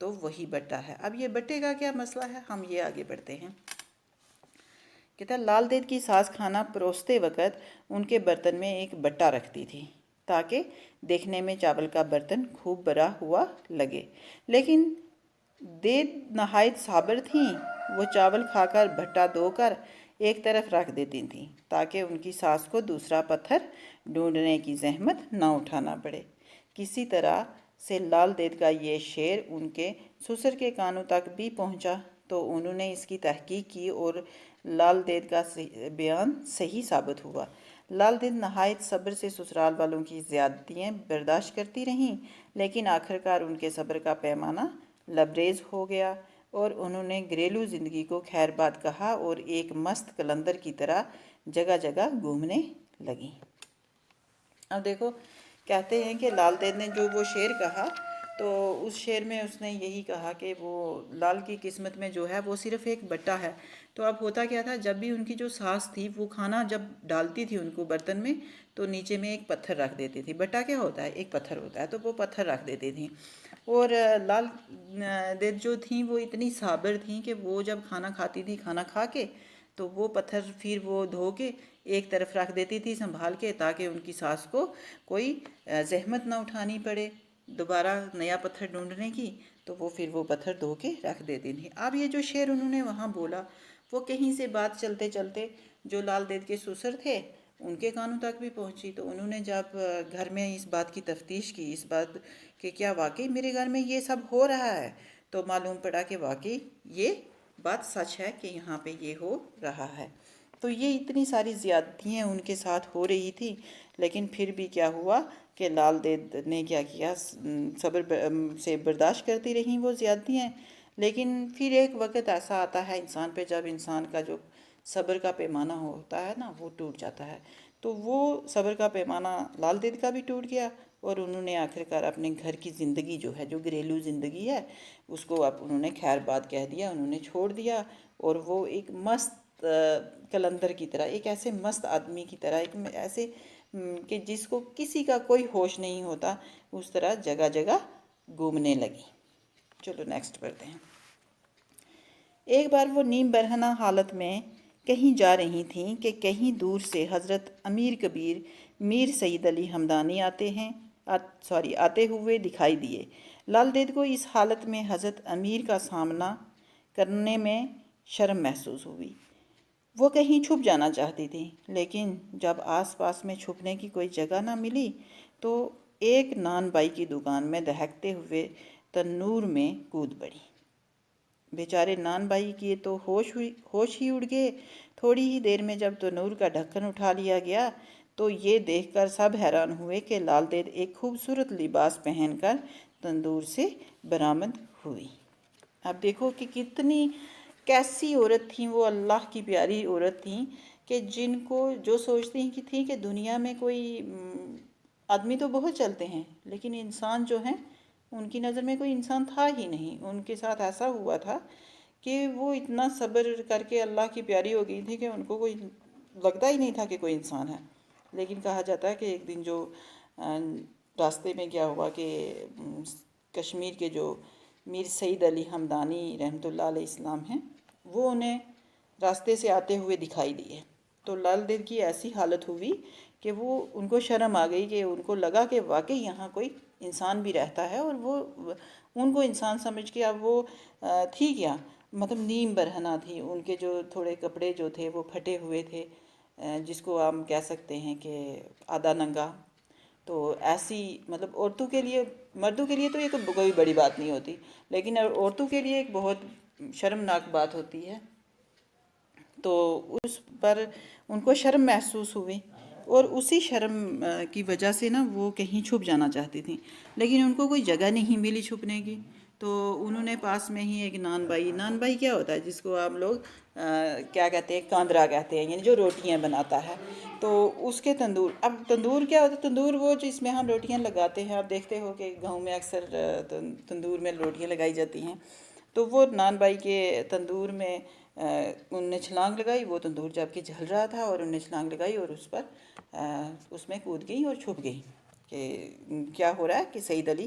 تو وہی بٹا ہے۔ اب یہ بٹے کا کیا مسئلہ ہے، ہم یہ آگے بڑھتے ہیں۔ کہتا ہے لال دید کی ساس کھانا پروستے وقت ان کے برتن میں ایک بٹا رکھتی تھی تاکہ دیکھنے میں چاول کا برتن خوب بھرا ہوا لگے، لیکن دید نہایت صابر تھیں، وہ چاول کھا کر بھٹا دھو کر ایک طرف رکھ دیتی تھیں تاکہ ان کی ساس کو دوسرا پتھر ڈھونڈنے کی زحمت نہ اٹھانا پڑے۔ کسی طرح سے لال دید کا یہ شعر ان کے سسر کے کانوں تک بھی پہنچا تو انہوں نے اس کی تحقیق کی اور لال دید کا بیان صحیح ثابت ہوا۔ لال دید نہایت صبر سے سسرال والوں کی زیادتیاں برداشت کرتی رہیں، لیکن آخرکار ان کے صبر کا پیمانہ لبریز ہو گیا اور انہوں نے گھریلو زندگی کو خیر باد کہا اور ایک مست قلندر کی طرح جگہ جگہ گھومنے لگیں۔ اب دیکھو، کہتے ہیں کہ لال دید نے جو وہ شعر کہا تو اس شعر میں اس نے یہی کہا کہ وہ لال کی قسمت میں جو ہے وہ صرف ایک بٹا ہے۔ تو اب ہوتا کیا تھا، جب بھی ان کی جو ساس تھی وہ کھانا جب ڈالتی تھی ان کو برتن میں تو نیچے میں ایک پتھر رکھ دیتی تھی۔ بٹا کیا ہوتا ہے، ایک پتھر ہوتا ہے، تو وہ پتھر رکھ دیتی تھیں۔ اور لال دید جو تھیں وہ اتنی صابر تھیں کہ وہ جب کھانا کھاتی تھی، کھانا کھا کے تو وہ پتھر پھر وہ دھو کے ایک طرف رکھ دیتی تھی سنبھال کے، تاکہ ان کی ساس کو کوئی زحمت نہ اٹھانی پڑے دوبارہ نیا پتھر ڈھونڈنے کی، تو وہ پھر وہ پتھر دھو کے رکھ دیتی تھیں۔ اب یہ جو شعر انہوں نے وہاں بولا وہ کہیں سے بات چلتے چلتے جو لال دید کے سسر تھے ان کے کانوں تک بھی پہنچی، تو انہوں نے جب گھر میں اس بات کی تفتیش کی، اس بات کہ کیا واقعی میرے گھر میں یہ سب ہو رہا ہے، تو معلوم پڑا کہ واقعی یہ بات سچ ہے کہ یہاں پہ یہ ہو رہا ہے۔ تو یہ اتنی ساری زیادتیاں ان کے ساتھ ہو رہی تھی، لیکن پھر بھی کیا ہوا کہ لال دید نے کیا کیا، صبر سے برداشت کرتی رہیں وہ زیادتیاں، لیکن پھر ایک وقت ایسا آتا ہے انسان پہ جب انسان کا جو صبر کا پیمانہ ہوتا ہے نا وہ ٹوٹ جاتا ہے۔ تو وہ صبر کا پیمانہ لال دید کا بھی ٹوٹ گیا اور انہوں نے آخرکار اپنے گھر کی زندگی جو ہے، جو گھریلو زندگی ہے، اس کو اب انہوں نے خیر باد کہہ دیا، انہوں نے چھوڑ دیا اور وہ ایک مست قلندر کی طرح، ایک ایسے مست آدمی کی طرح، ایک ایسے کہ جس کو کسی کا کوئی ہوش نہیں ہوتا، اس طرح جگہ جگہ گھومنے لگی۔ چلو نیکسٹ پڑھتے ہیں۔ ایک بار وہ نیم برہنہ حالت میں کہیں جا رہی تھیں کہ کہیں دور سے حضرت امیر کبیر میر سید علی ہمدانی آتے ہوئے دکھائی دیے۔ لال دید کو اس حالت میں حضرت امیر کا سامنا کرنے میں شرم محسوس ہوئی۔ وہ کہیں چھپ جانا چاہتی تھی، لیکن جب آس پاس میں چھپنے کی کوئی جگہ نہ ملی تو ایک نان بائی کی دکان میں دہکتے ہوئے تنور میں کود پڑی۔ بیچارے نان بائی کی تو ہوش ہی اڑ گئے۔ تھوڑی ہی دیر میں جب تنور کا ڈھکن اٹھا لیا گیا تو یہ دیکھ کر سب حیران ہوئے کہ لال دید ایک خوبصورت لباس پہن کر تندور سے برآمد ہوئی۔ اب دیکھو کہ کتنی کیسی عورت تھیں وہ، اللہ کی پیاری عورت تھیں کہ جن کو جو سوچتی تھیں کہ دنیا میں کوئی آدمی تو بہت چلتے ہیں لیکن انسان جو ہیں ان کی نظر میں کوئی انسان تھا ہی نہیں۔ ان کے ساتھ ایسا ہوا تھا کہ وہ اتنا صبر کر کے اللہ کی پیاری ہو گئی تھی کہ ان کو کوئی لگتا ہی نہیں تھا کہ کوئی انسان ہے۔ لیکن کہا جاتا ہے کہ ایک دن جو راستے میں کیا ہوا کہ کشمیر کے جو میر سید علی ہمدانی رحمۃ اللہ علیہ السلام ہیں وہ انہیں راستے سے آتے ہوئے دکھائی دیے، تو لال دید کی ایسی حالت ہوئی کہ وہ ان کو شرم آ گئی، کہ ان کو لگا کہ واقعی یہاں کوئی انسان بھی رہتا ہے، اور وہ ان کو انسان سمجھ کے اب وہ تھی کیا، مطلب نیم برہنہ تھی، ان کے جو تھوڑے کپڑے جو تھے وہ پھٹے ہوئے تھے، جس کو ہم کہہ سکتے ہیں کہ آدھا ننگا۔ تو ایسی مطلب عورتوں کے لیے، مردوں کے لیے تو یہ کوئی بڑی بات نہیں ہوتی، لیکن عورتوں کے لیے ایک بہت شرمناک بات ہوتی ہے۔ تو اس پر ان کو شرم محسوس ہوئی اور اسی شرم کی وجہ سے نا وہ کہیں چھپ جانا چاہتی تھیں، لیکن ان کو کوئی جگہ نہیں ملی چھپنے کی۔ تو انہوں نے پاس میں ہی ایک نان بائی کیا ہوتا ہے جس کو آپ لوگ کیا کہتے ہیں، کاندرا کہتے ہیں، یعنی جو روٹیاں بناتا ہے، تو اس کے تندور۔ اب تندور کیا ہوتا ہے، تندور وہ جس میں ہم روٹیاں لگاتے ہیں، آپ دیکھتے ہو کہ گاؤں میں اکثر تندور میں روٹیاں لگائی جاتی ہیں، تو وہ نان بائی کے تندور میں ان نے چھلانگ لگائی، وہ تندور جب کہ جل رہا تھا اور ان نے چھلانگ لگائی اور اس پر اس میں کود گئی اور چھپ گئی کہ کیا ہو رہا ہے کہ سید علی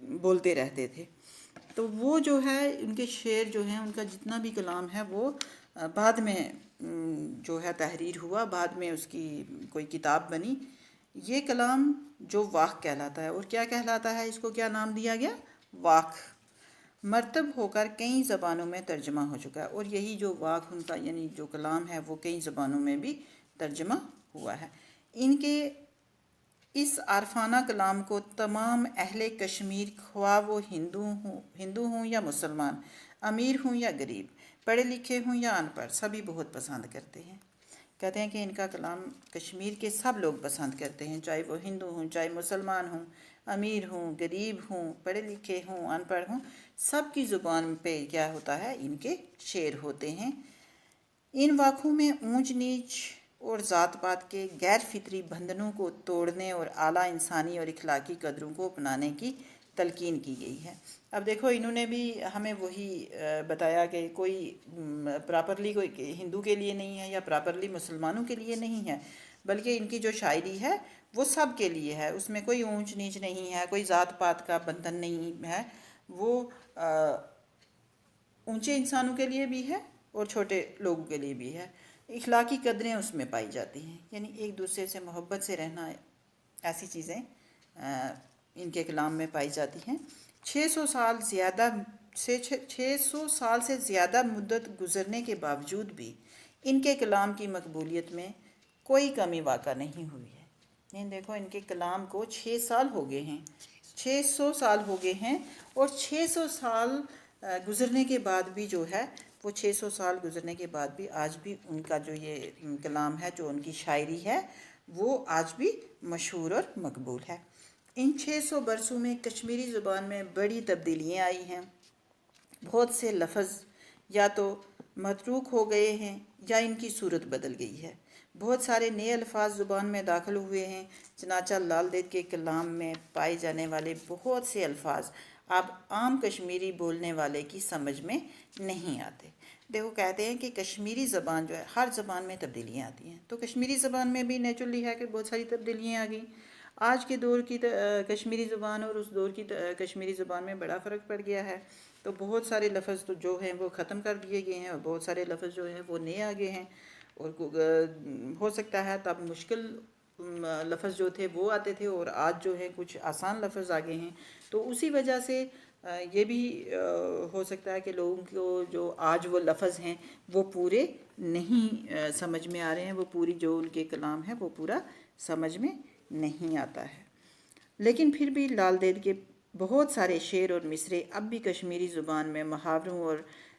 بولتے رہتے تھے۔ تو وہ جو ہے ان کے شعر جو ہیں، ان کا جتنا بھی کلام ہے وہ بعد میں جو ہے تحریر ہوا، بعد میں اس کی کوئی کتاب بنی۔ یہ کلام جو واق کہلاتا ہے، اور کیا کہلاتا ہے، اس کو کیا نام دیا گیا؟ واق۔ مرتب ہو کر کئی زبانوں میں ترجمہ ہو چکا ہے، اور یہی جو واق ان کا یعنی جو کلام ہے وہ کئی زبانوں میں بھی ترجمہ ہوا ہے۔ ان کے اس عارفانہ کلام کو تمام اہل کشمیر، خواہ وہ ہندو ہوں یا مسلمان، امیر ہوں یا غریب، پڑھے لکھے ہوں یا ان پڑھ، سبھی بہت پسند کرتے ہیں۔ کہتے ہیں کہ ان کا کلام کشمیر کے سب لوگ پسند کرتے ہیں، چاہے وہ ہندو ہوں، چاہے مسلمان ہوں، امیر ہوں، غریب ہوں، پڑھے لکھے ہوں، ان پڑھ ہوں، سب کی زبان پہ کیا ہوتا ہے، ان کے شعر ہوتے ہیں۔ ان واقعوں میں اونچ نیچ اور ذات پات کے غیر فطری بندھنوں کو توڑنے اور اعلیٰ انسانی اور اخلاقی قدروں کو اپنانے کی تلقین کی گئی ہے۔ اب دیکھو انہوں نے بھی ہمیں وہی بتایا کہ کوئی پراپرلی کوئی ہندو کے لیے نہیں ہے یا پراپرلی مسلمانوں کے لیے نہیں ہے، بلکہ ان کی جو شاعری ہے وہ سب کے لیے ہے، اس میں کوئی اونچ نیچ نہیں ہے، کوئی ذات پات کا بندھن نہیں ہے، وہ اونچے انسانوں کے لیے بھی ہے اور چھوٹے لوگوں کے لیے بھی ہے۔ اخلاقی قدریں اس میں پائی جاتی ہیں، یعنی ایک دوسرے سے محبت سے رہنا، ایسی چیزیں ان کے کلام میں پائی جاتی ہیں۔ 600 سال سے زیادہ مدت گزرنے کے باوجود بھی ان کے کلام کی مقبولیت میں کوئی کمی واقع نہیں ہوئی ہے۔ یعنی دیکھو ان کے کلام کو 6 سال ہو گئے ہیں، 600 سال ہو گئے ہیں، اور 600 سال گزرنے کے بعد بھی جو ہے وہ 600 سال گزرنے کے بعد بھی آج بھی ان کا جو یہ کلام ہے، جو ان کی شاعری ہے، وہ آج بھی مشہور اور مقبول ہے۔ ان 600 برسوں میں کشمیری زبان میں بڑی تبدیلیاں آئی ہیں۔ بہت سے لفظ یا تو متروک ہو گئے ہیں یا ان کی صورت بدل گئی ہے۔ بہت سارے نئے الفاظ زبان میں داخل ہوئے ہیں، چنانچہ لال دید کے کلام میں پائے جانے والے بہت سے الفاظ اب عام کشمیری بولنے والے کی سمجھ میں نہیں آتے۔ دیکھو کہتے ہیں کہ کشمیری زبان جو ہے، ہر زبان میں تبدیلیاں آتی ہیں، تو کشمیری زبان میں بھی نیچرلی ہے کہ بہت ساری تبدیلیاں آ گئیں۔ آج کے دور کی کشمیری زبان اور اس دور کی کشمیری زبان میں بڑا فرق پڑ گیا ہے، تو بہت سارے لفظ تو جو ہیں وہ ختم کر دیے گئے ہیں، اور بہت سارے لفظ جو ہیں وہ نئے آ گئے ہیں، اور ہو سکتا ہے تب مشکل لفظ جو تھے وہ آتے تھے، اور آج جو ہے کچھ آسان لفظ آ گئے ہیں، تو اسی وجہ سے یہ بھی ہو سکتا ہے کہ لوگوں کو جو آج وہ لفظ ہیں وہ پورے نہیں سمجھ میں آ رہے ہیں، وہ پوری جو ان کے کلام ہے وہ پورا سمجھ میں نہیں آتا ہے۔ لیکن پھر بھی لال دید کے بہت سارے شعر اور مصرے اب بھی کشمیری زبان میں محاوروں اور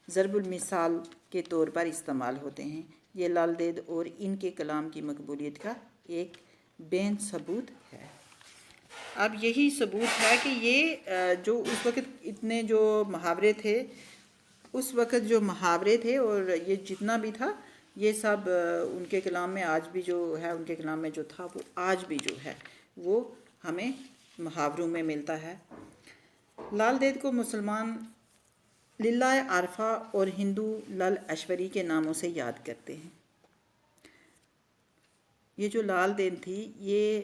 ضرب المثال کے طور پر استعمال ہوتے ہیں۔ یہ لال دید اور ان کے کلام کی مقبولیت کا ایک بین ثبوت ہے۔ اب یہی ثبوت ہے کہ یہ جو اس وقت اتنے جو محاورے تھے، اس وقت جو محاورے تھے اور یہ جتنا بھی تھا، یہ سب ان کے کلام میں آج بھی جو ہے، ان کے کلام میں جو تھا وہ آج بھی جو ہے وہ ہمیں محاوروں میں ملتا ہے۔ لال دید کو مسلمان للہ عارفہ اور ہندو لل ایشوری کے ناموں سے یاد کرتے ہیں۔ یہ جو لال دید تھی، یہ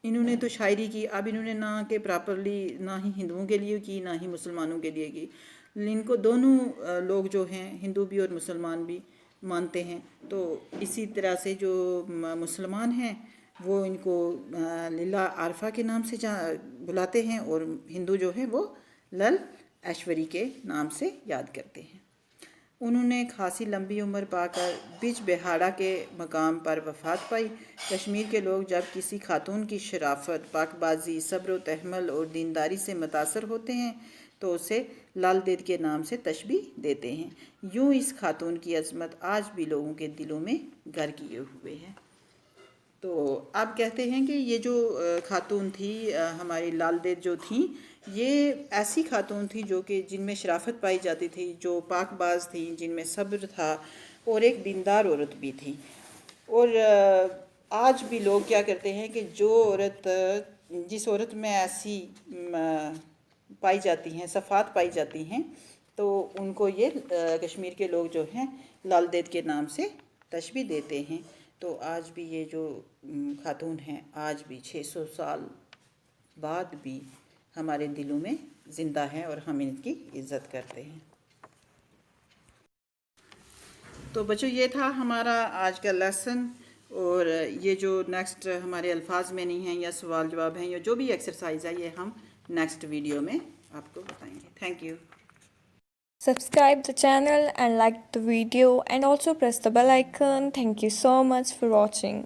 انہوں نے تو شاعری کی، اب انہوں نے نہ کہ پراپرلی نہ ہی ہندوؤں کے لیے کی نہ ہی مسلمانوں کے لیے کی، ان کو دونوں لوگ جو ہیں ہندو بھی اور مسلمان بھی مانتے ہیں، تو اسی طرح سے جو مسلمان ہیں وہ ان کو للہ عارفہ کے نام سے بلاتے ہیں، اور ہندو جو ہیں وہ لل ایشوری کے نام سے یاد کرتے ہیں۔ انہوں نے خاصی لمبی عمر پا کر بج بہاڑا کے مقام پر وفات پائی۔ کشمیر کے لوگ جب کسی خاتون کی شرافت، پاک بازی، صبر و تحمل اور دینداری سے متاثر ہوتے ہیں تو اسے لال دید کے نام سے تشبیہ دیتے ہیں۔ یوں اس خاتون کی عظمت آج بھی لوگوں کے دلوں میں گھر کیے ہوئے ہے۔ تو اب کہتے ہیں کہ یہ جو خاتون تھی ہماری لال دید جو تھیں، یہ ایسی خاتون تھی جو کہ جن میں شرافت پائی جاتی تھی، جو پاک باز تھیں، جن میں صبر تھا، اور ایک دیندار عورت بھی تھی۔ اور آج بھی لوگ کیا کرتے ہیں کہ جو عورت جس عورت میں ایسی پائی جاتی ہیں، صفات پائی جاتی ہیں، تو ان کو یہ کشمیر کے لوگ جو ہیں لال دید کے نام سے تشبیہ دیتے ہیں۔ تو آج بھی یہ جو خاتون ہیں، آج بھی 600 سال بعد بھی ہمارے دلوں میں زندہ ہیں اور ہم ان کی عزت کرتے ہیں. تو بچوں یہ تھا ہمارا آج کا لیسن، اور یہ جو نیکسٹ ہمارے الفاظ میں نہیں ہیں یا سوال جواب ہیں یا جو بھی ایکسرسائز ہے یہ ہم نیکسٹ ویڈیو میں آپ کو بتائیں گے. Thank you. Subscribe the channel and like the video and also press the bell icon. Thank you so much for watching.